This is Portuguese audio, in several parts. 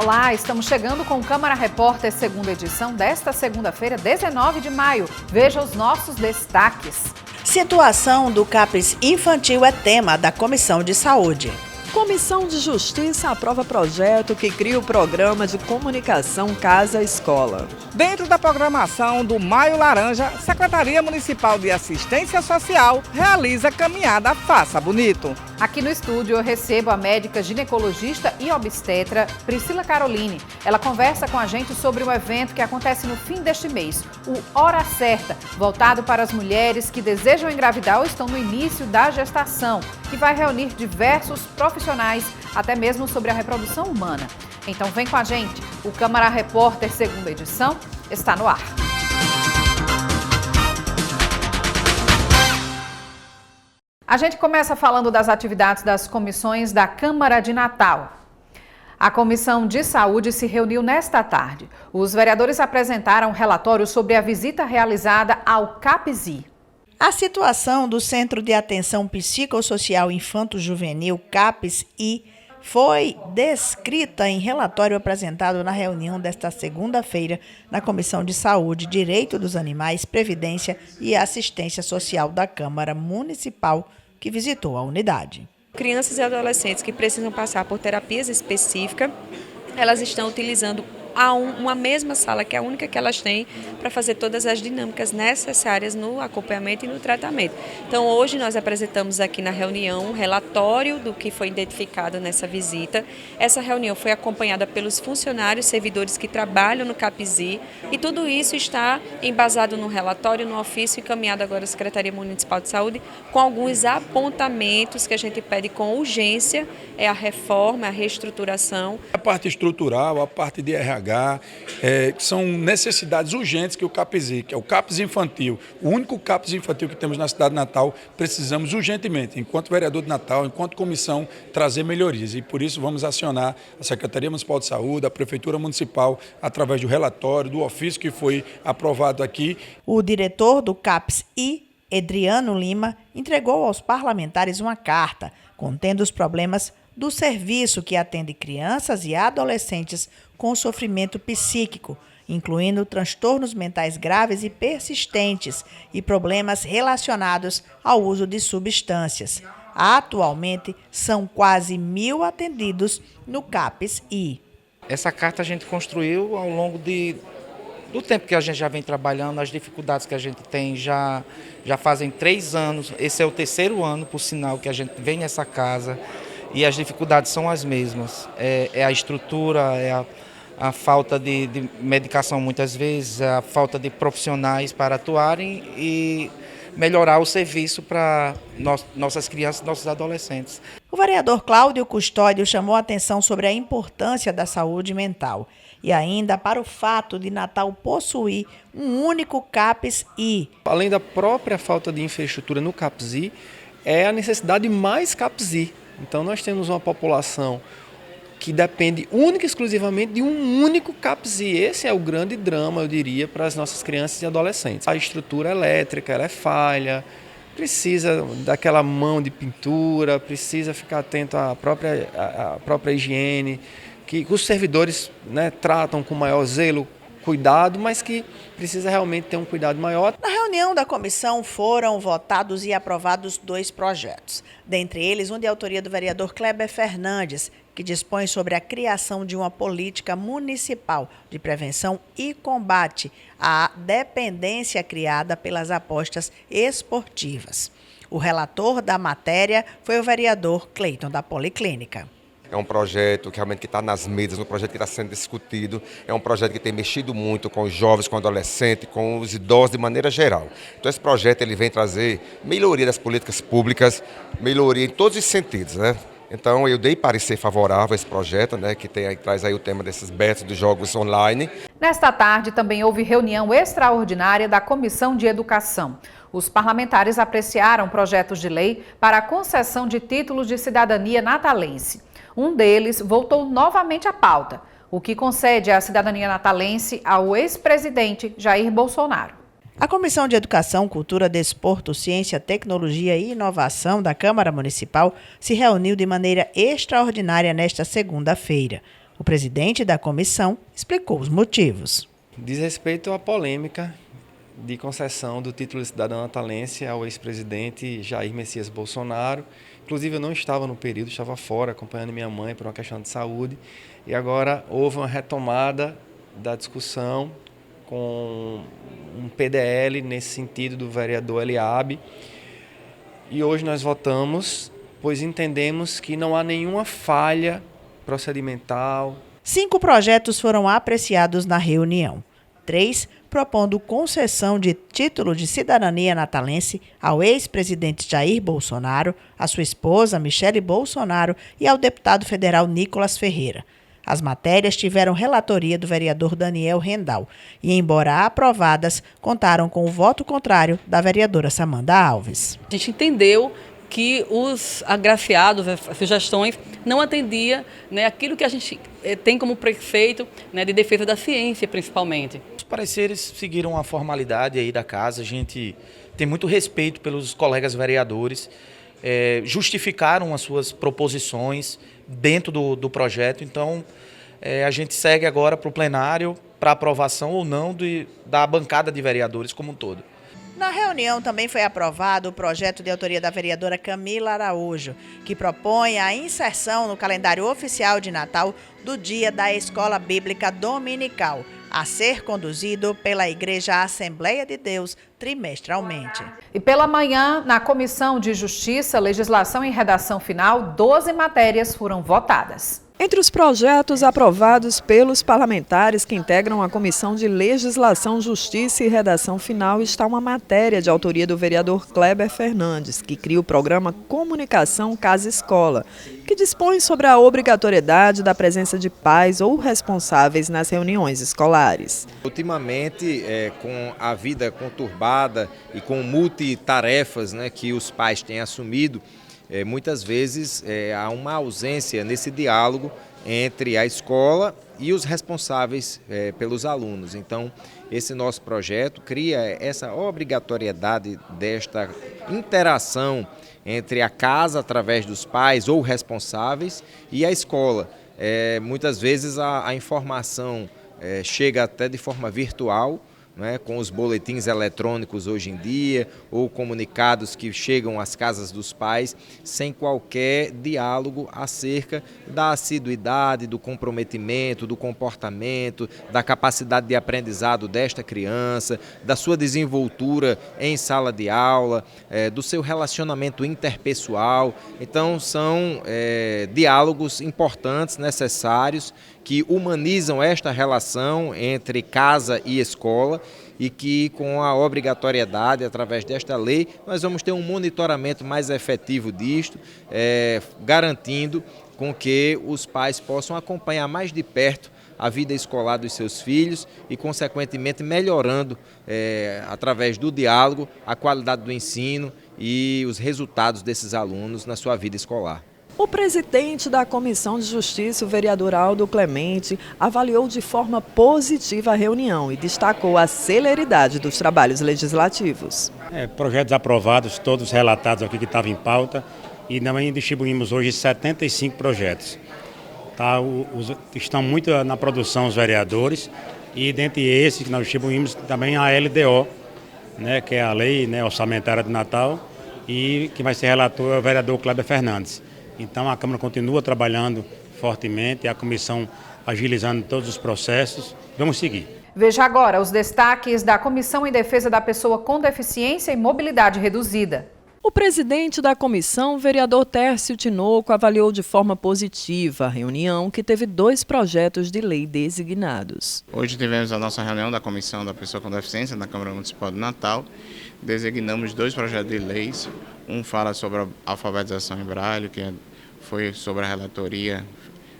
Olá, estamos chegando com o Câmara Repórter, segunda edição desta segunda-feira, 19 de maio. Veja os nossos destaques. Situação do CAPES infantil é tema da Comissão de Saúde. Comissão de Justiça aprova projeto que cria o programa de comunicação Casa-Escola. Dentro da programação do Maio Laranja, Secretaria Municipal de Assistência Social realiza caminhada Faça Bonito. Aqui no estúdio eu recebo a médica ginecologista e obstetra Priscila Caroline. Ela conversa com a gente sobre um evento que acontece no fim deste mês, o Hora Certa, voltado para as mulheres que desejam engravidar ou estão no início da gestação, que vai reunir diversos profissionais, até mesmo sobre a reprodução humana. Então vem com a gente, o Câmara Repórter, segunda edição, está no ar. A gente começa falando das atividades das comissões da Câmara de Natal. A Comissão de Saúde se reuniu nesta tarde. Os vereadores apresentaram um relatório sobre a visita realizada ao CAPS-I. A situação do Centro de Atenção Psicossocial Infanto-Juvenil, CAPS-I, foi descrita em relatório apresentado na reunião desta segunda-feira na Comissão de Saúde, Direito dos Animais, Previdência e Assistência Social da Câmara Municipal, que visitou a unidade. Crianças e adolescentes que precisam passar por terapias específicas, elas estão utilizando uma mesma sala, que é a única que elas têm, para fazer todas as dinâmicas necessárias no acompanhamento e no tratamento. Então, hoje nós apresentamos aqui na reunião um relatório do que foi identificado nessa visita. Essa reunião foi acompanhada pelos funcionários, servidores que trabalham no CAPS-I, e tudo isso está embasado no relatório, no ofício, encaminhado agora à Secretaria Municipal de Saúde, com alguns apontamentos que a gente pede com urgência, é a reforma, a reestruturação. A parte estrutural, a parte de RH, que são necessidades urgentes que o CAPS-I, que é o CAPS infantil, o único CAPS infantil que temos na cidade de Natal, precisamos urgentemente, enquanto vereador de Natal, enquanto comissão, trazer melhorias. E por isso vamos acionar a Secretaria Municipal de Saúde, a Prefeitura Municipal, através do relatório, do ofício que foi aprovado aqui. O diretor do CAPS-I, Edriano Lima, entregou aos parlamentares uma carta contendo os problemas do serviço que atende crianças e adolescentes com sofrimento psíquico, incluindo transtornos mentais graves e persistentes e problemas relacionados ao uso de substâncias. Atualmente, são quase 1.000 atendidos no CAPS-I. Essa carta a gente construiu ao longo do tempo que a gente já vem trabalhando, as dificuldades que a gente tem já fazem 3 anos, esse é o 3º ano, por sinal, que a gente vem nessa casa. E as dificuldades são as mesmas, é a estrutura, é a falta de medicação muitas vezes, a falta de profissionais para atuarem e melhorar o serviço para nossas crianças e nossos adolescentes. O vereador Cláudio Custódio chamou a atenção sobre a importância da saúde mental e ainda para o fato de Natal possuir um único CAPS-I. Além da própria falta de infraestrutura no CAPS-I, é a necessidade de mais CAPS-I. Então nós temos uma população que depende única e exclusivamente de um único CAPS-I. Esse é o grande drama, eu diria, para as nossas crianças e adolescentes. A estrutura elétrica ela é falha, precisa daquela mão de pintura, precisa ficar atento à própria higiene, que os servidores, né, tratam com maior zelo, cuidado, mas que precisa realmente ter um cuidado maior. Na reunião da comissão foram votados e aprovados 2 projetos. Dentre eles, um de autoria do vereador Kleber Fernandes, que dispõe sobre a criação de uma política municipal de prevenção e combate à dependência criada pelas apostas esportivas. O relator da matéria foi o vereador Cleiton da Policlínica. É um projeto que realmente está nas mesas, um projeto que está sendo discutido, é um projeto que tem mexido muito com os jovens, com os adolescentes, com os idosos de maneira geral. Então esse projeto ele vem trazer melhoria das políticas públicas, melhoria em todos os sentidos, né? Então eu dei parecer favorável a esse projeto, né, que traz aí o tema desses bets dos jogos online. Nesta tarde também houve reunião extraordinária da Comissão de Educação. Os parlamentares apreciaram projetos de lei para a concessão de títulos de cidadania natalense. Um deles voltou novamente à pauta, o que concede a cidadania natalense ao ex-presidente Jair Bolsonaro. A Comissão de Educação, Cultura, Desporto, Ciência, Tecnologia e Inovação da Câmara Municipal se reuniu de maneira extraordinária nesta segunda-feira. O presidente da comissão explicou os motivos. Diz respeito à polêmica de concessão do título de cidadão natalense ao ex-presidente Jair Messias Bolsonaro. Inclusive, eu não estava no período, estava fora acompanhando minha mãe por uma questão de saúde. E agora houve uma retomada da discussão com um PDL nesse sentido do vereador Eliabe. E hoje nós votamos, pois entendemos que não há nenhuma falha procedimental. 5 projetos foram apreciados na reunião. 3 propondo concessão de título de cidadania natalense ao ex-presidente Jair Bolsonaro, à sua esposa Michele Bolsonaro e ao deputado federal Nicolas Ferreira. As matérias tiveram relatoria do vereador Daniel Rendal e, embora aprovadas, contaram com o voto contrário da vereadora Samanda Alves. A gente entendeu que os agraciados, as sugestões, não atendiam, né, aquilo que a gente tem como preceito, né, de defesa da ciência, principalmente. Os pareceres seguiram a formalidade aí da casa, a gente tem muito respeito pelos colegas vereadores, justificaram as suas proposições dentro do projeto, então a gente segue agora para o plenário para aprovação ou não da bancada de vereadores como um todo. Na reunião também foi aprovado o projeto de autoria da vereadora Camila Araújo, que propõe a inserção no calendário oficial de Natal do Dia da Escola Bíblica Dominical, a ser conduzido pela Igreja Assembleia de Deus trimestralmente. E pela manhã, na Comissão de Justiça, Legislação e Redação Final, 12 matérias foram votadas. Entre os projetos aprovados pelos parlamentares que integram a Comissão de Legislação, Justiça e Redação Final está uma matéria de autoria do vereador Kleber Fernandes, que cria o programa Comunicação Casa Escola, que dispõe sobre a obrigatoriedade da presença de pais ou responsáveis nas reuniões escolares. Ultimamente, com a vida conturbada e com multitarefas, né, que os pais têm assumido, muitas vezes há uma ausência nesse diálogo entre a escola e os responsáveis pelos alunos. Então, esse nosso projeto cria essa obrigatoriedade desta interação entre a casa, através dos pais ou responsáveis, e a escola. Muitas vezes a informação chega até de forma virtual, né, com os boletins eletrônicos hoje em dia, ou comunicados que chegam às casas dos pais, sem qualquer diálogo acerca da assiduidade, do comprometimento, do comportamento, da capacidade de aprendizado desta criança, da sua desenvoltura em sala de aula, do seu relacionamento interpessoal. Então, são diálogos importantes, necessários, que humanizam esta relação entre casa e escola e que, com a obrigatoriedade, através desta lei, nós vamos ter um monitoramento mais efetivo disto, garantindo com que os pais possam acompanhar mais de perto a vida escolar dos seus filhos e, consequentemente, melhorando, através do diálogo, a qualidade do ensino e os resultados desses alunos na sua vida escolar. O presidente da Comissão de Justiça, o vereador Aldo Clemente, avaliou de forma positiva a reunião e destacou a celeridade dos trabalhos legislativos. Projetos aprovados, todos relatados aqui que estavam em pauta, e também distribuímos hoje 75 projetos. Estão muito na produção os vereadores, e dentre esses que nós distribuímos também a LDO, né, que é a Lei, né, Orçamentária de Natal, e que vai ser relator é o vereador Kleber Fernandes. Então a Câmara continua trabalhando fortemente, a comissão agilizando todos os processos. Vamos seguir. Veja agora os destaques da Comissão em Defesa da Pessoa com Deficiência e Mobilidade Reduzida. O presidente da comissão, vereador Tércio Tinoco, avaliou de forma positiva a reunião, que teve 2 projetos de lei designados. Hoje tivemos a nossa reunião da Comissão da Pessoa com Deficiência na Câmara Municipal de Natal. Designamos 2 projetos de leis. Um fala sobre a alfabetização em braille, que foi sobre a relatoria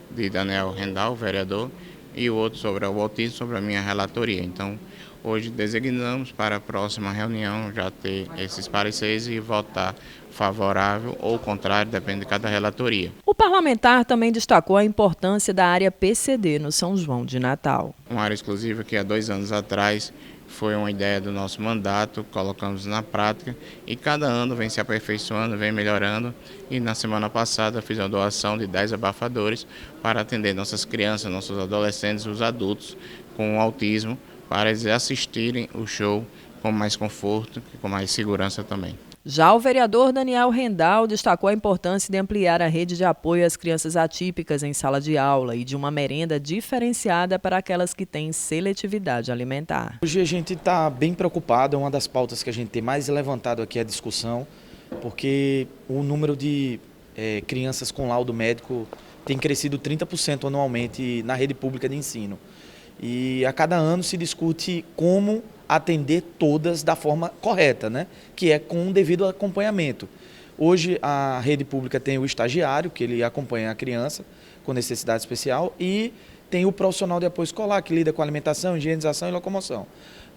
de Daniel Rendal, vereador, e o outro sobre o autismo, sobre a minha relatoria. Então, hoje designamos para a próxima reunião já ter esses pareceres e votar favorável ou contrário, depende de cada relatoria. O parlamentar também destacou a importância da área PCD no São João de Natal. Uma área exclusiva que há 2 anos atrás foi uma ideia do nosso mandato, colocamos na prática e cada ano vem se aperfeiçoando, vem melhorando. E na semana passada fiz a doação de 10 abafadores para atender nossas crianças, nossos adolescentes, os adultos com autismo, para eles assistirem o show com mais conforto e com mais segurança também. Já o vereador Daniel Rendal destacou a importância de ampliar a rede de apoio às crianças atípicas em sala de aula e de uma merenda diferenciada para aquelas que têm seletividade alimentar. Hoje a gente está bem preocupado, é uma das pautas que a gente tem mais levantado aqui a discussão, porque o número de crianças com laudo médico tem crescido 30% anualmente na rede pública de ensino. E a cada ano se discute como atender todas da forma correta, né? Que é com o devido acompanhamento. Hoje a rede pública tem o estagiário, que ele acompanha a criança com necessidade especial, e tem o profissional de apoio escolar, que lida com alimentação, higienização e locomoção.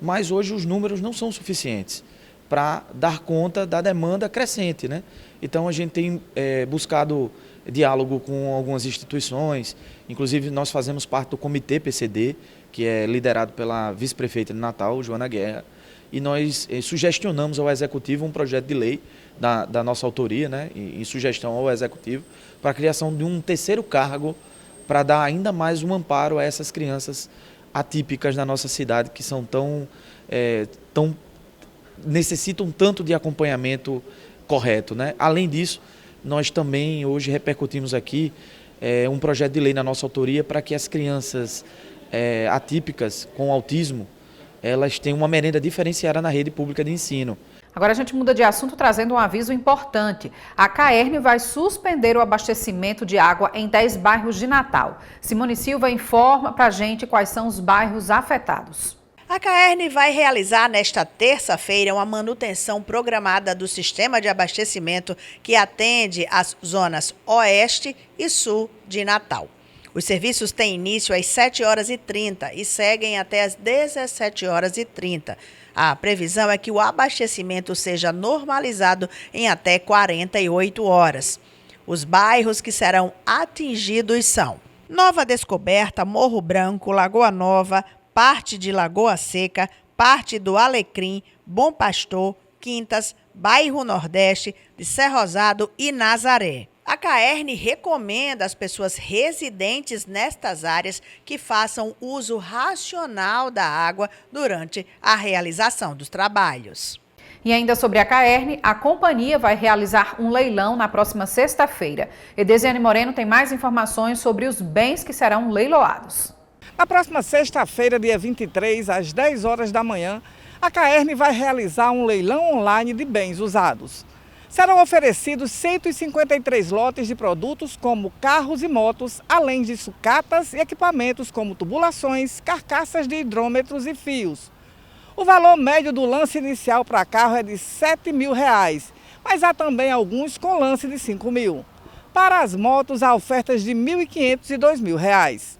Mas hoje os números não são suficientes para dar conta da demanda crescente, né? Então a gente tem buscado diálogo com algumas instituições, inclusive nós fazemos parte do Comitê PCD, que é liderado pela vice-prefeita de Natal, Joana Guerra, e nós sugestionamos ao Executivo um projeto de lei da nossa autoria, né, em sugestão ao Executivo, para a criação de um terceiro cargo para dar ainda mais um amparo a essas crianças atípicas da nossa cidade, que são necessitam tanto de acompanhamento correto, né? Além disso, nós também hoje repercutimos aqui um projeto de lei na nossa autoria para que as crianças atípicas com autismo, elas tenham uma merenda diferenciada na rede pública de ensino. Agora a gente muda de assunto trazendo um aviso importante. A CAERN vai suspender o abastecimento de água em 10 bairros de Natal. Simone Silva informa para a gente quais são os bairros afetados. A CAERN vai realizar nesta terça-feira uma manutenção programada do sistema de abastecimento que atende as zonas oeste e sul de Natal. Os serviços têm início às 7h30 e seguem até às 17h30. A previsão é que o abastecimento seja normalizado em até 48 horas. Os bairros que serão atingidos são Nova Descoberta, Morro Branco, Lagoa Nova, parte de Lagoa Seca, parte do Alecrim, Bom Pastor, Quintas, Bairro Nordeste, de Serra Rosado e Nazaré. A CAERN recomenda às pessoas residentes nestas áreas que façam uso racional da água durante a realização dos trabalhos. E ainda sobre a CAERN, a companhia vai realizar um leilão na próxima sexta-feira. Edesiane Moreno tem mais informações sobre os bens que serão leiloados. Na próxima sexta-feira, dia 23, às 10 horas da manhã, a CAERN vai realizar um leilão online de bens usados. Serão oferecidos 153 lotes de produtos como carros e motos, além de sucatas e equipamentos como tubulações, carcaças de hidrômetros e fios. O valor médio do lance inicial para carro é de R$ 7.000, mas há também alguns com lance de R$ 5.000. Para as motos, há ofertas de R$ 1.500 e R$ 2.000.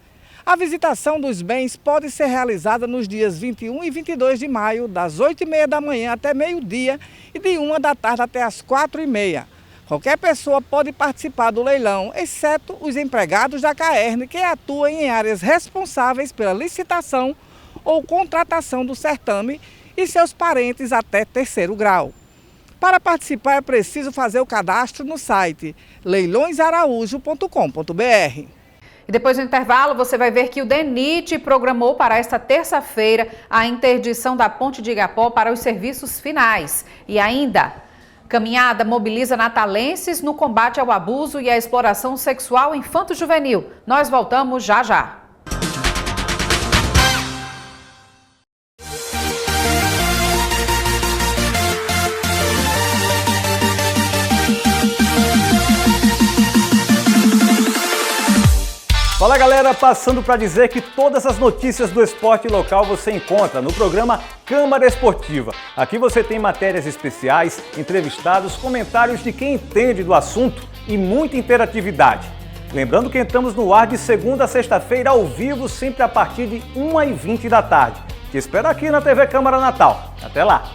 A visitação dos bens pode ser realizada nos dias 21 e 22 de maio, das 8h30 da manhã até meio-dia e de 1 da tarde até as 4h30. Qualquer pessoa pode participar do leilão, exceto os empregados da CAERN que atuam em áreas responsáveis pela licitação ou contratação do certame e seus parentes até terceiro grau. Para participar é preciso fazer o cadastro no site leilõesaraújo.com.br. E depois do intervalo, você vai ver que o DENIT programou para esta terça-feira a interdição da Ponte de Igapó para os serviços finais. E ainda, caminhada mobiliza natalenses no combate ao abuso e à exploração sexual infanto-juvenil. Nós voltamos já já. Fala galera, passando para dizer que todas as notícias do esporte local você encontra no programa Câmara Esportiva. Aqui você tem matérias especiais, entrevistados, comentários de quem entende do assunto e muita interatividade. Lembrando que entramos no ar de segunda a sexta-feira ao vivo, sempre a partir de 1h20 da tarde. Te espero aqui na TV Câmara Natal. Até lá!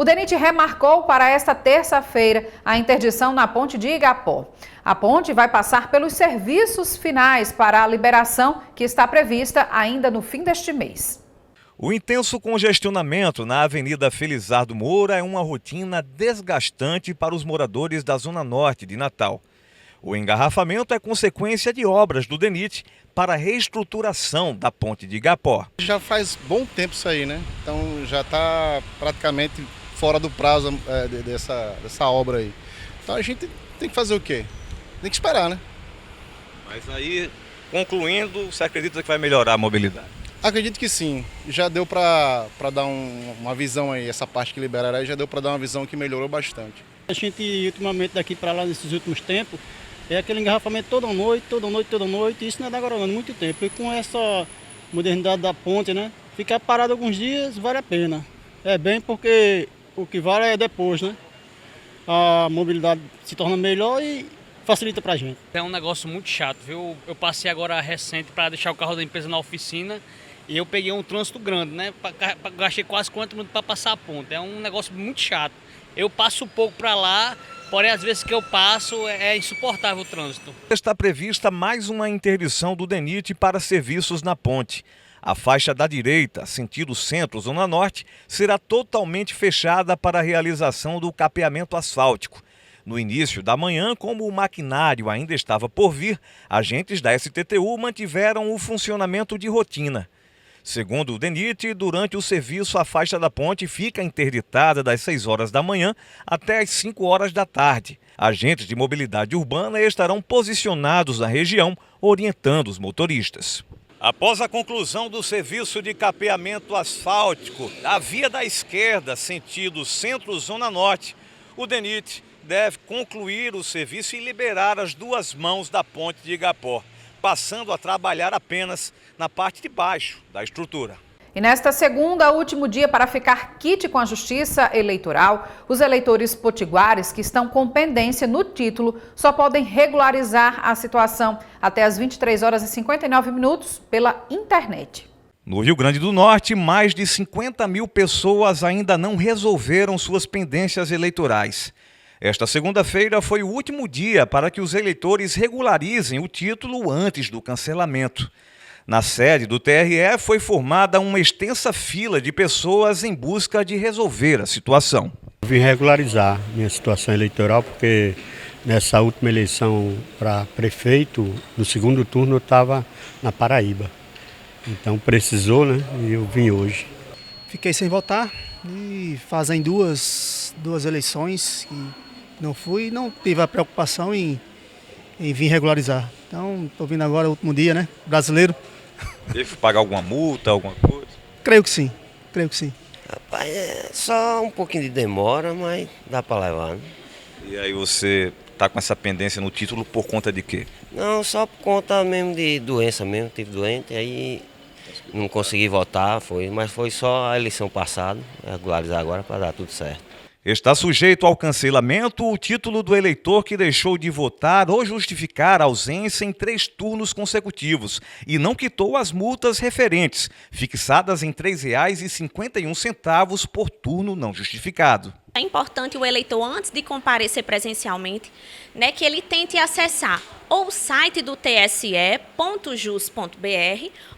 O DENIT remarcou para esta terça-feira a interdição na ponte de Igapó. A ponte vai passar pelos serviços finais para a liberação que está prevista ainda no fim deste mês. O intenso congestionamento na Avenida Felizardo Moura é uma rotina desgastante para os moradores da Zona Norte de Natal. O engarrafamento é consequência de obras do DENIT para a reestruturação da ponte de Igapó. Já faz bom tempo isso aí, né? Então já está praticamente fora do prazo dessa obra aí. Então a gente tem que fazer o quê? Tem que esperar, né? Mas aí, concluindo, você acredita que vai melhorar a mobilidade? Acredito que sim. Já deu para dar uma visão aí, essa parte que liberaram aí, já deu para dar uma visão que melhorou bastante. A gente, ultimamente, daqui para lá, nesses últimos tempos, é aquele engarrafamento toda noite, e isso não é da agora não, muito tempo. E com essa modernidade da ponte, né, ficar parado alguns dias vale a pena. É bem porque o que vale é depois, né? A mobilidade se torna melhor e facilita pra gente. É um negócio muito chato, viu? Eu passei agora recente para deixar o carro da empresa na oficina e eu peguei um trânsito grande, né? Gastei quase 40 minutos para passar a ponte. É um negócio muito chato. Eu passo pouco para lá, porém às vezes que eu passo é insuportável o trânsito. Está prevista mais uma interdição do DENIT para serviços na ponte. A faixa da direita, sentido centro-zona norte, será totalmente fechada para a realização do capeamento asfáltico. No início da manhã, como o maquinário ainda estava por vir, agentes da STTU mantiveram o funcionamento de rotina. Segundo o DENIT, durante o serviço, a faixa da ponte fica interditada das 6 horas da manhã até as 5 horas da tarde. Agentes de mobilidade urbana estarão posicionados na região, orientando os motoristas. Após a conclusão do serviço de capeamento asfáltico da via da esquerda, sentido centro-zona norte, o DENIT deve concluir o serviço e liberar as duas mãos da ponte de Igapó, passando a trabalhar apenas na parte de baixo da estrutura. E nesta segunda, último dia para ficar quite com a Justiça Eleitoral, os eleitores potiguares que estão com pendência no título só podem regularizar a situação até às 23 horas e 59 minutos pela internet. No Rio Grande do Norte, mais de 50 mil pessoas ainda não resolveram suas pendências eleitorais. Esta segunda-feira foi o último dia para que os eleitores regularizem o título antes do cancelamento. Na sede do TRE foi formada uma extensa fila de pessoas em busca de resolver a situação. Eu vim regularizar minha situação eleitoral porque nessa última eleição para prefeito, no segundo turno eu estava na Paraíba. Então precisou, né? E eu vim hoje. Fiquei sem votar e fazem duas eleições que não fui, não tive a preocupação em vir regularizar. Então estou vindo agora, último dia, né? Brasileiro. Teve que pagar alguma multa, alguma coisa? Creio que sim, creio que sim. Rapaz, é só um pouquinho de demora, mas dá para levar, né? E aí você está com essa pendência no título por conta de quê? Não, só por conta mesmo de doença mesmo, tive doente, aí não consegui votar, mas foi só a eleição passada, regularizar agora para dar tudo certo. Está sujeito ao cancelamento o título do eleitor que deixou de votar ou justificar a ausência em 3 turnos consecutivos e não quitou as multas referentes, fixadas em R$ 3,51 por turno não justificado. É importante o eleitor, antes de comparecer presencialmente, né, que ele tente acessar ou o site do tse.jus.br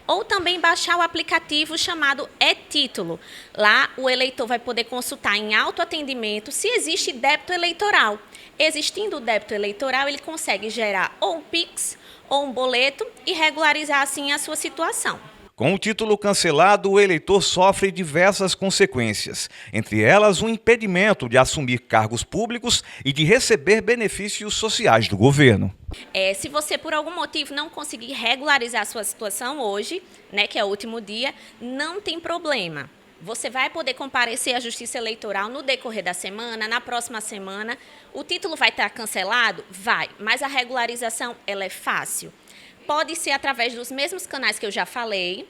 ou também baixar o aplicativo chamado e-Título. Lá o eleitor vai poder consultar em autoatendimento se existe débito eleitoral. Existindo o débito eleitoral, ele consegue gerar ou um Pix ou um boleto e regularizar assim a sua situação. Com o título cancelado, o eleitor sofre diversas consequências, entre elas o impedimento de assumir cargos públicos e de receber benefícios sociais do governo. Se você por algum motivo não conseguir regularizar a sua situação hoje, né, que é o último dia, não tem problema. Você vai poder comparecer à Justiça Eleitoral no decorrer da semana, na próxima semana. O título vai estar cancelado? Vai, mas a regularização ela é fácil. Pode ser através dos mesmos canais que eu já falei,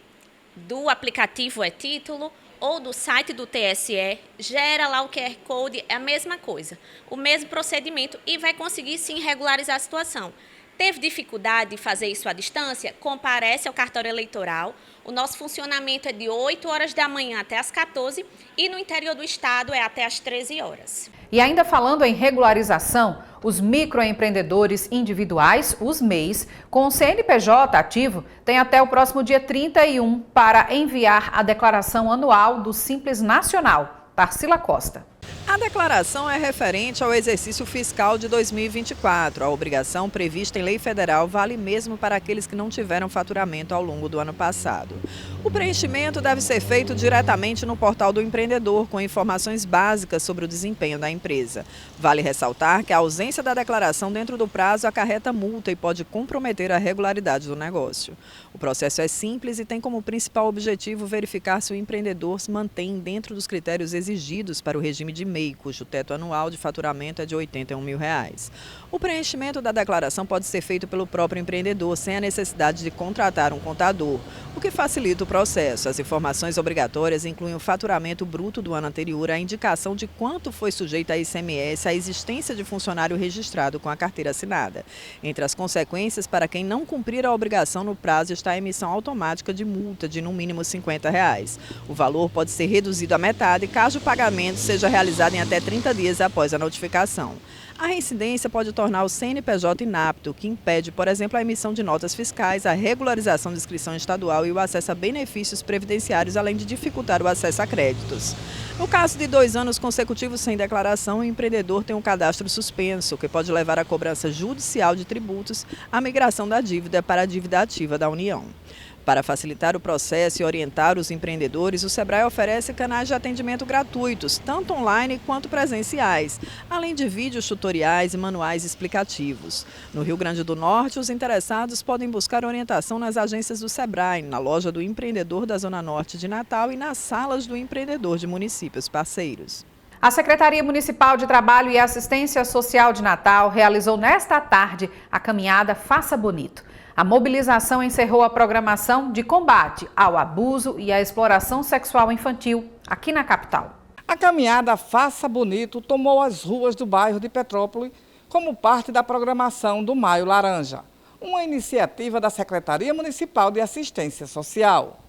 do aplicativo e-Título ou do site do TSE, gera lá o QR Code, é a mesma coisa, o mesmo procedimento e vai conseguir sim regularizar a situação. Teve dificuldade de fazer isso à distância? Comparece ao cartório eleitoral. O nosso funcionamento é de 8 horas da manhã até as 14 e no interior do estado é até as 13 horas. E ainda falando em regularização, os microempreendedores individuais, os MEIs, com o CNPJ ativo, têm até o próximo dia 31 para enviar a declaração anual do Simples Nacional. Tarsila Costa. A declaração é referente ao exercício fiscal de 2024. A obrigação prevista em lei federal vale mesmo para aqueles que não tiveram faturamento ao longo do ano passado. O preenchimento deve ser feito diretamente no portal do empreendedor, com informações básicas sobre o desempenho da empresa. Vale ressaltar que a ausência da declaração dentro do prazo acarreta multa e pode comprometer a regularidade do negócio. O processo é simples e tem como principal objetivo verificar se o empreendedor se mantém dentro dos critérios exigidos para o regime de MEI, cujo teto anual de faturamento é de R$ 81 mil. O preenchimento da declaração pode ser feito pelo próprio empreendedor, sem a necessidade de contratar um contador, o que facilita o processo. As informações obrigatórias incluem o faturamento bruto do ano anterior, a indicação de quanto foi sujeito a ICMS, a existência de funcionário registrado com a carteira assinada. Entre as consequências, para quem não cumprir a obrigação no prazo, está a emissão automática de multa de no mínimo R$ 50. O valor pode ser reduzido à metade caso o pagamento seja realizado em até 30 dias após a notificação. A reincidência pode tornar o CNPJ inapto, o que impede, por exemplo, a emissão de notas fiscais, a regularização de inscrição estadual e o acesso a benefícios previdenciários, além de dificultar o acesso a créditos. No caso de 2 anos consecutivos sem declaração, o empreendedor tem um cadastro suspenso, o que pode levar à cobrança judicial de tributos, à migração da dívida para a dívida ativa da União. Para facilitar o processo e orientar os empreendedores, o Sebrae oferece canais de atendimento gratuitos, tanto online quanto presenciais, além de vídeos tutoriais e manuais explicativos. No Rio Grande do Norte, os interessados podem buscar orientação nas agências do Sebrae, na loja do empreendedor da Zona Norte de Natal e nas salas do empreendedor de municípios parceiros. A Secretaria Municipal de Trabalho e Assistência Social de Natal realizou nesta tarde a caminhada Faça Bonito. A mobilização encerrou a programação de combate ao abuso e à exploração sexual infantil aqui na capital. A caminhada Faça Bonito tomou as ruas do bairro de Petrópolis como parte da programação do Maio Laranja, uma iniciativa da Secretaria Municipal de Assistência Social.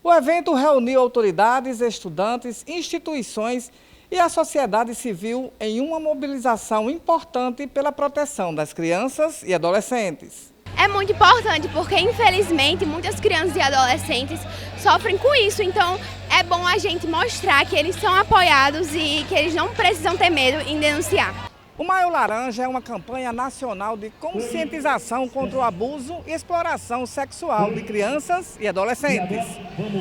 O evento reuniu autoridades, estudantes, instituições e a sociedade civil em uma mobilização importante pela proteção das crianças e adolescentes. É muito importante porque, infelizmente, muitas crianças e adolescentes sofrem com isso. Então, é bom a gente mostrar que eles são apoiados e que eles não precisam ter medo em denunciar. O Maio Laranja é uma campanha nacional de conscientização contra o abuso e exploração sexual de crianças e adolescentes.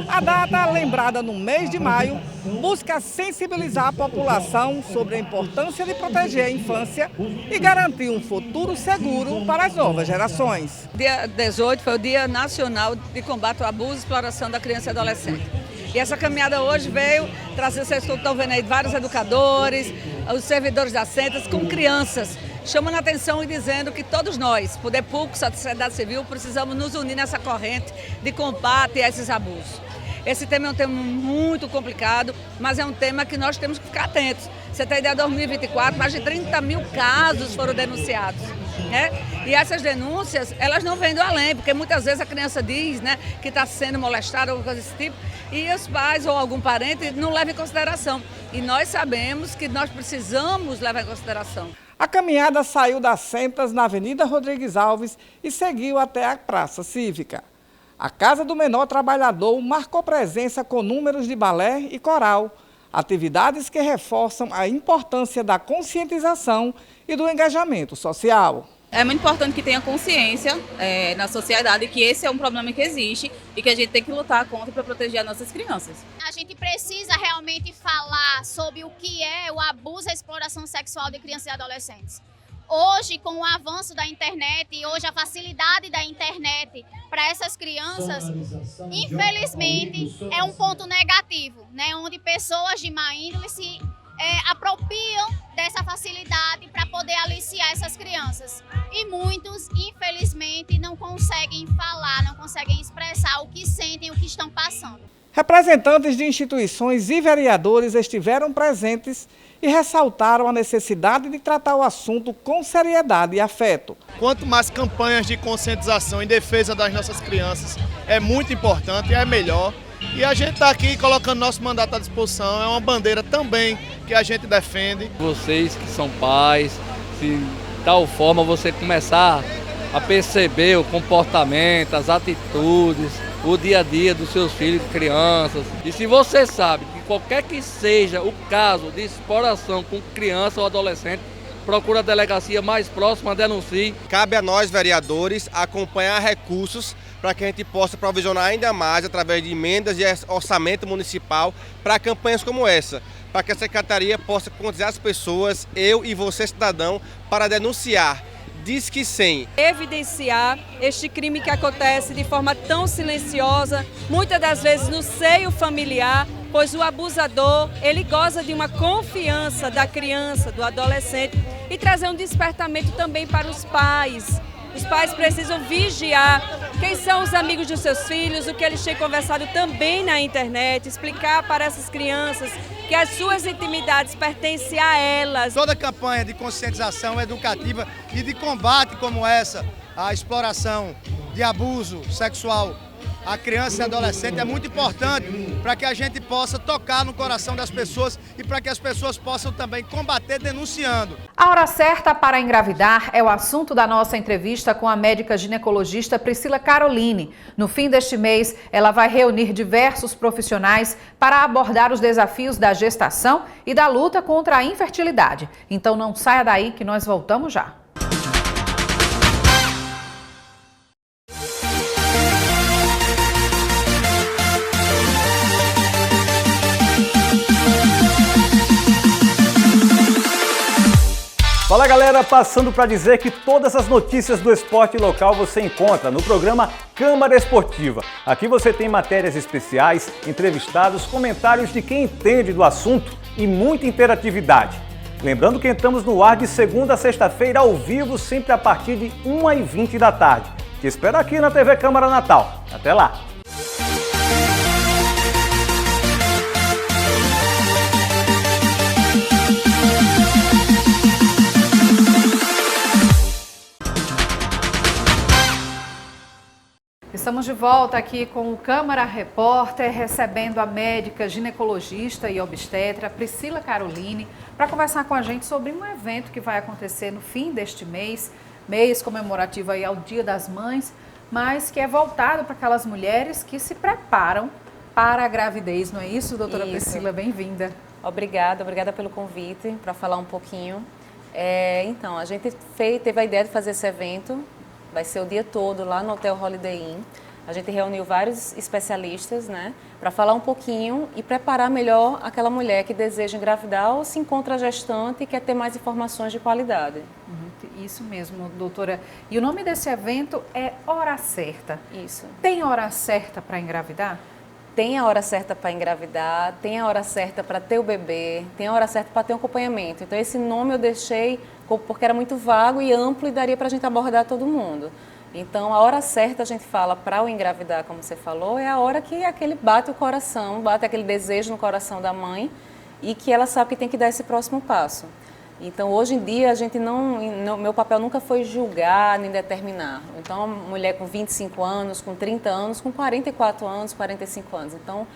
A data, lembrada no mês de maio, busca sensibilizar a população sobre a importância de proteger a infância e garantir um futuro seguro para as novas gerações. Dia 18 foi o Dia Nacional de Combate ao Abuso e Exploração da Criança e Adolescente. E essa caminhada hoje veio trazer, vocês estão vendo aí, vários educadores, os servidores da Centas com crianças, chamando a atenção e dizendo que todos nós, poder público, sociedade civil, precisamos nos unir nessa corrente de combate a esses abusos. Esse tema é um tema muito complicado, mas é um tema que nós temos que ficar atentos. Você tem ideia, em 2024, mais de 30 mil casos foram denunciados. Né? E essas denúncias, elas não vêm do além, porque muitas vezes a criança diz, né, que está sendo molestada ou alguma coisa desse tipo, e os pais ou algum parente não levam em consideração. E nós sabemos que nós precisamos levar em consideração. A caminhada saiu das Centas na Avenida Rodrigues Alves e seguiu até a Praça Cívica. A Casa do Menor Trabalhador marcou presença com números de balé e coral, atividades que reforçam a importância da conscientização e do engajamento social. É muito importante que tenha consciência na sociedade que esse é um problema que existe e que a gente tem que lutar contra para proteger as nossas crianças. A gente precisa realmente falar sobre o que é o abuso e a exploração sexual de crianças e adolescentes. Hoje, com o avanço da internet e hoje a facilidade da internet para essas crianças, infelizmente, é um ponto negativo, né? Onde pessoas de má índole se apropriam dessa facilidade para poder aliciar essas crianças. E muitos, infelizmente, não conseguem falar, não conseguem expressar o que sentem, o que estão passando. Representantes de instituições e vereadores estiveram presentes e ressaltaram a necessidade de tratar o assunto com seriedade e afeto. Quanto mais campanhas de conscientização em defesa das nossas crianças, é muito importante, é melhor. E a gente está aqui colocando nosso mandato à disposição, é uma bandeira também que a gente defende. Vocês que são pais, de tal forma você começar a perceber o comportamento, as atitudes, o dia a dia dos seus filhos e crianças. E se você sabe que qualquer que seja o caso de exploração com criança ou adolescente, procura a delegacia mais próxima, denuncie. Cabe a nós, vereadores, acompanhar recursos para que a gente possa provisionar ainda mais, através de emendas de orçamento municipal, para campanhas como essa, para que a Secretaria possa conscientizar as pessoas, eu e você, cidadão, para denunciar. Disque 100. Evidenciar este crime que acontece de forma tão silenciosa, muitas das vezes no seio familiar, pois o abusador, ele goza de uma confiança da criança, do adolescente, e trazer um despertamento também para os pais. Os pais precisam vigiar quem são os amigos dos seus filhos, o que eles têm conversado também na internet, explicar para essas crianças que as suas intimidades pertencem a elas. Toda campanha de conscientização educativa e de combate como essa, a exploração de abuso sexual a criança e adolescente é muito importante para que a gente possa tocar no coração das pessoas e para que as pessoas possam também combater denunciando. A hora certa para engravidar é o assunto da nossa entrevista com a médica ginecologista Priscila Caroline. No fim deste mês, ela vai reunir diversos profissionais para abordar os desafios da gestação e da luta contra a infertilidade. Então não saia daí que nós voltamos já. Fala galera, passando para dizer que todas as notícias do esporte local você encontra no programa Câmara Esportiva. Aqui você tem matérias especiais, entrevistados, comentários de quem entende do assunto e muita interatividade. Lembrando que estamos no ar de segunda a sexta-feira ao vivo, sempre a partir de 1h20 da tarde. Te espero aqui na TV Câmara Natal. Até lá! Estamos de volta aqui com o Câmara Repórter, recebendo a médica ginecologista e obstetra Priscila Caroline para conversar com a gente sobre um evento que vai acontecer no fim deste mês, mês comemorativo aí ao Dia das Mães, mas que é voltado para aquelas mulheres que se preparam para a gravidez, não é isso, doutora Priscila? Bem-vinda. Obrigada pelo convite para falar um pouquinho. Então, a gente teve a ideia de fazer esse evento. Vai ser o dia todo lá no Hotel Holiday Inn. A gente reuniu vários especialistas, né, para falar um pouquinho e preparar melhor aquela mulher que deseja engravidar ou se encontra gestante e quer ter mais informações de qualidade. Isso mesmo, doutora. E o nome desse evento é Hora Certa. Isso. Tem hora certa para engravidar? Tem a hora certa para engravidar, tem a hora certa para ter o bebê, tem a hora certa para ter um acompanhamento. Então esse nome eu deixei porque era muito vago e amplo e daria para a gente abordar todo mundo. Então a hora certa a gente fala para o engravidar, como você falou, é a hora que aquele bate o coração, bate aquele desejo no coração da mãe e que ela sabe que tem que dar esse próximo passo. Então hoje em dia a gente meu papel nunca foi julgar nem determinar. Então uma mulher com 25 anos, com 30 anos, com 44 anos, 45 anos. Então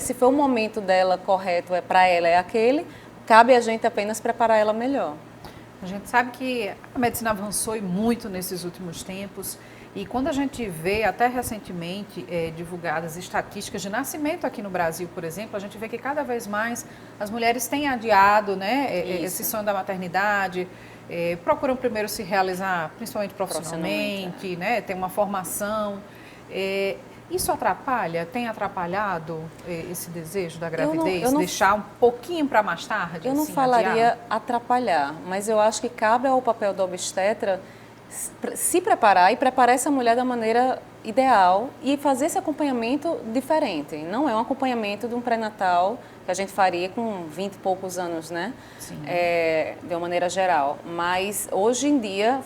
se for o momento dela correto, para ela é aquele, cabe a gente apenas preparar ela melhor. A gente sabe que a medicina avançou muito nesses últimos tempos e quando a gente vê, até recentemente, divulgadas estatísticas de nascimento aqui no Brasil, por exemplo, a gente vê que cada vez mais as mulheres têm adiado, né, esse sonho da maternidade, procuram primeiro se realizar, principalmente profissionalmente, né, ter uma formação. Isso atrapalha? Tem atrapalhado esse desejo da gravidez? Deixar um pouquinho para mais tarde? Eu não falaria atrapalhar, mas eu acho que cabe ao papel da obstetra se preparar e preparar essa mulher da maneira ideal e fazer esse acompanhamento diferente. Não é um acompanhamento de um pré-natal que a gente faria com 20 e poucos anos, né? Sim. De uma maneira geral. Mas hoje em dia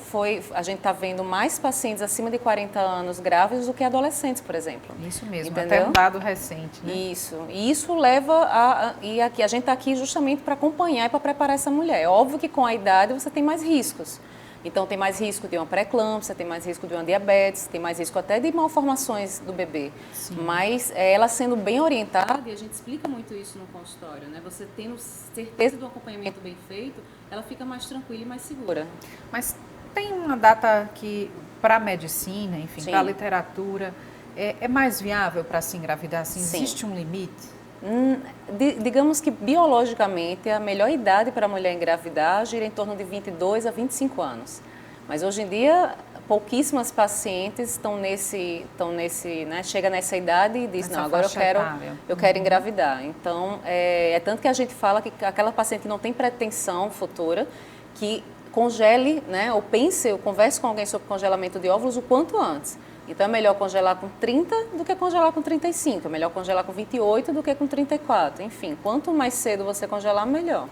a gente está vendo mais pacientes acima de 40 anos grávidos do que adolescentes, por exemplo. Isso mesmo, entendeu? até um dado recente, né? Isso. E isso leva e aqui, a gente está aqui justamente para acompanhar e para preparar essa mulher. É óbvio que com a idade você tem mais riscos. Então, tem mais risco de uma pré-eclâmpsia, tem mais risco de uma diabetes, tem mais risco até de malformações do bebê. Sim. Mas ela sendo bem orientada, e a gente explica muito isso no consultório, né? Você tendo certeza do acompanhamento bem feito, ela fica mais tranquila e mais segura. Mas tem uma data que, para a medicina, enfim, para a literatura, é mais viável para se engravidar? Assim, existe um limite? Digamos que biologicamente a melhor idade para a mulher engravidar gira em torno de 22 a 25 anos. Mas hoje em dia pouquíssimas pacientes estão nesse, né, chega nessa idade e diz, não, agora eu quero engravidar. Então, é tanto que a gente fala que aquela paciente que não tem pretensão futura, que congele, né, ou converse com alguém sobre congelamento de óvulos o quanto antes. Então, é melhor congelar com 30 do que congelar com 35. É melhor congelar com 28 do que com 34. Enfim, quanto mais cedo você congelar, melhor.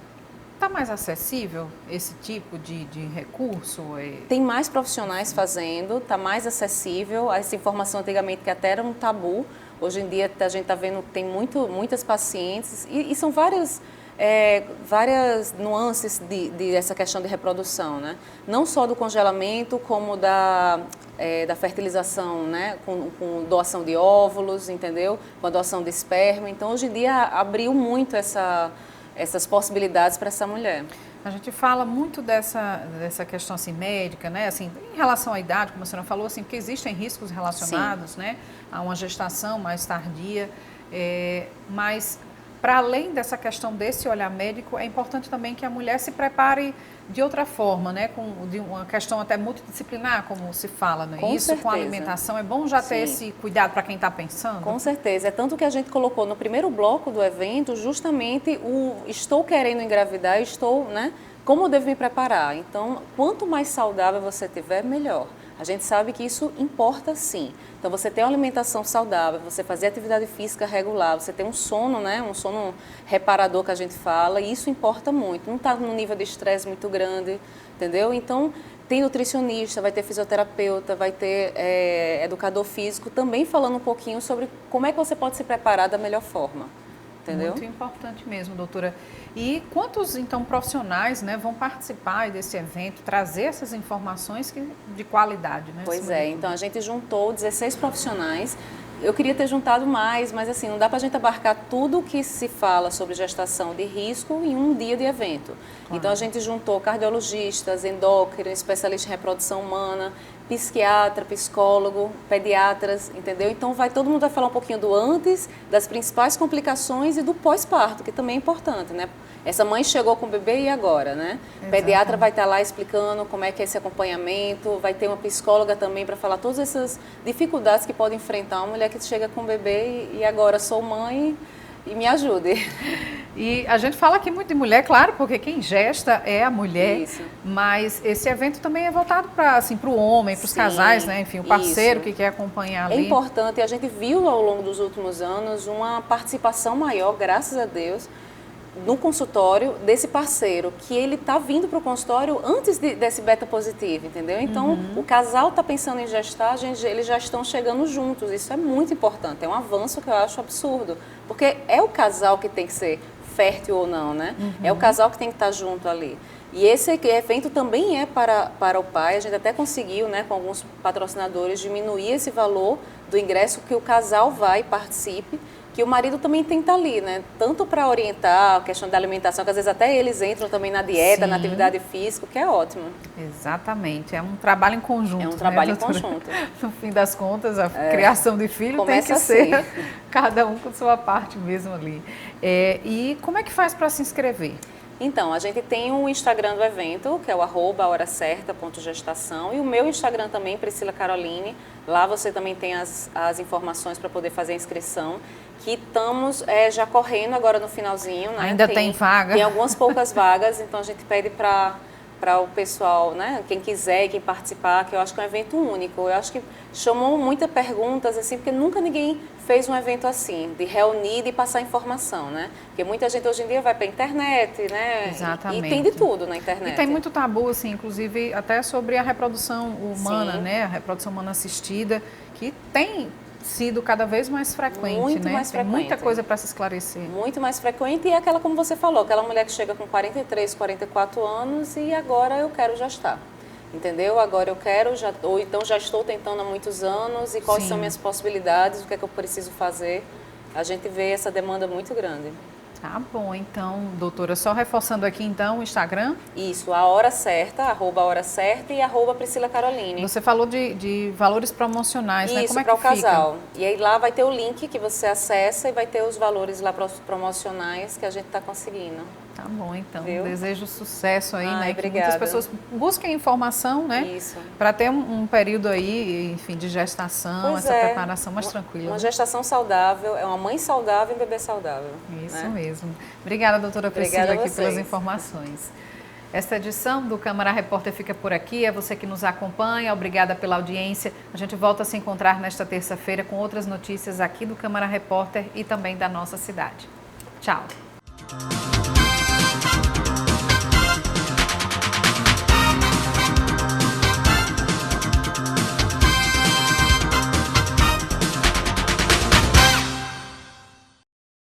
Está mais acessível esse tipo de recurso? Tem mais profissionais fazendo, está mais acessível. Essa informação antigamente que até era um tabu. Hoje em dia, a gente está vendo que tem muitas pacientes e são várias nuances dessa questão de reprodução, né? Não só do congelamento, como da fertilização, né? Com doação de óvulos, entendeu? Com a doação de esperma. Então, hoje em dia, abriu muito essas possibilidades para essa mulher. A gente fala muito dessa questão assim, médica, né? Assim, em relação à idade, como a senhora falou, assim, porque existem riscos relacionados, né, a uma gestação mais tardia, mas para além dessa questão desse olhar médico, é importante também que a mulher se prepare de outra forma, né? De uma questão até multidisciplinar, como se fala, não é isso? Certeza. Com a alimentação, é bom já ter esse cuidado para quem está pensando? Com certeza, é tanto que a gente colocou no primeiro bloco do evento justamente estou querendo engravidar, né? Como eu devo me preparar? Então, quanto mais saudável você tiver, melhor. A gente sabe que isso importa sim. Então, você ter uma alimentação saudável, você fazer atividade física regular, você ter um sono, né? Um sono reparador que a gente fala, e isso importa muito. Não está num nível de estresse muito grande, entendeu? Então, tem nutricionista, vai ter fisioterapeuta, vai ter educador físico, também falando um pouquinho sobre como é que você pode se preparar da melhor forma. Entendeu? Muito importante mesmo, doutora. E quantos, então, profissionais, né, vão participar desse evento, trazer essas informações de qualidade, né? Pois é, então a gente juntou 16 profissionais. Eu queria ter juntado mais, mas assim, não dá para a gente abarcar tudo o que se fala sobre gestação de risco em um dia de evento. Claro. Então a gente juntou cardiologistas, endócrinos, especialistas em reprodução humana, psiquiatra, psicólogo, pediatras, entendeu? Então todo mundo vai falar um pouquinho do antes, das principais complicações e do pós-parto, que também é importante, né? Essa mãe chegou com o bebê e agora, né? O pediatra vai estar lá explicando como é que é esse acompanhamento, vai ter uma psicóloga também para falar todas essas dificuldades que pode enfrentar uma mulher que chega com o bebê e agora sou mãe e me ajude. E a gente fala aqui muito de mulher, claro, porque quem gesta é a mulher. Isso. Mas esse evento também é voltado para assim, o homem, para os casais, né? Enfim, o parceiro que quer acompanhar ali. É importante, a gente viu ao longo dos últimos anos uma participação maior, graças a Deus, no consultório desse parceiro, que ele está vindo para o consultório antes desse beta positivo, entendeu? Então, o casal está pensando em gestar, eles já estão chegando juntos. Isso é muito importante, é um avanço que eu acho absurdo, porque é o casal que tem que ser fértil ou não, né? É o casal que tem que estar junto ali. E esse evento também é para o pai, a gente até conseguiu, né, com alguns patrocinadores, diminuir esse valor do ingresso que o casal vai e participe, que o marido também tem que estar ali, né? Tanto para orientar a questão da alimentação, que às vezes até eles entram também na dieta, na atividade física, o que é ótimo. Exatamente, é um trabalho em conjunto. É um trabalho em conjunto. No fim das contas, a criação de filho tem que assim. ser cada um com sua parte mesmo ali. E como é que faz para se inscrever? Então, a gente tem o Instagram do evento, que é o @horacerta.gestação, e o meu Instagram também, Priscila Caroline. Lá você também tem as informações para poder fazer a inscrição, que estamos já correndo agora no finalzinho, né? Ainda tem vaga? Tem algumas poucas vagas, então a gente pede para para o pessoal, né, quem quiser, quem participar, que eu acho que é um evento único. Eu acho que chamou muitas perguntas, assim, porque nunca ninguém fez um evento assim, de reunir e passar informação, né? Porque muita gente hoje em dia vai para a internet, né? Exatamente. E tem de tudo na internet. E tem muito tabu, assim, inclusive até sobre a reprodução humana, Sim. né? A reprodução humana assistida, que tem sido cada vez mais frequente, Muito né? mais Tem frequente. muita coisa para se esclarecer. Muito mais frequente, e é aquela, como você falou, aquela mulher que chega com 43, 44 anos e agora eu quero gestar. Entendeu? Agora eu quero, ou então já estou tentando há muitos anos, e quais Sim. são minhas possibilidades, o que é que eu preciso fazer. A gente vê essa demanda muito grande. Tá bom, então, doutora, só reforçando aqui, então, o Instagram. Isso, a hora certa, @a hora certa e @Priscila Caroline. Você falou de valores promocionais, né? Isso, Como é para o que fica? casal. E aí lá vai ter o link que você acessa e vai ter os valores lá promocionais que a gente está conseguindo. Tá bom, então. Viu? Desejo sucesso aí, Ai, né? Que obrigada. muitas pessoas busquem informação, né? Isso. Para ter um período aí, enfim, de gestação, Pois essa é. preparação mais tranquila. Uma né? gestação saudável, é uma mãe saudável e um bebê saudável. Isso né? mesmo. Obrigada, doutora Priscila, Obrigada a aqui pelas vocês. informações. Esta edição do Câmara Repórter fica por aqui. É você que nos acompanha. Obrigada pela audiência. A gente volta a se encontrar nesta terça-feira com outras notícias aqui do Câmara Repórter e também da nossa cidade. Tchau.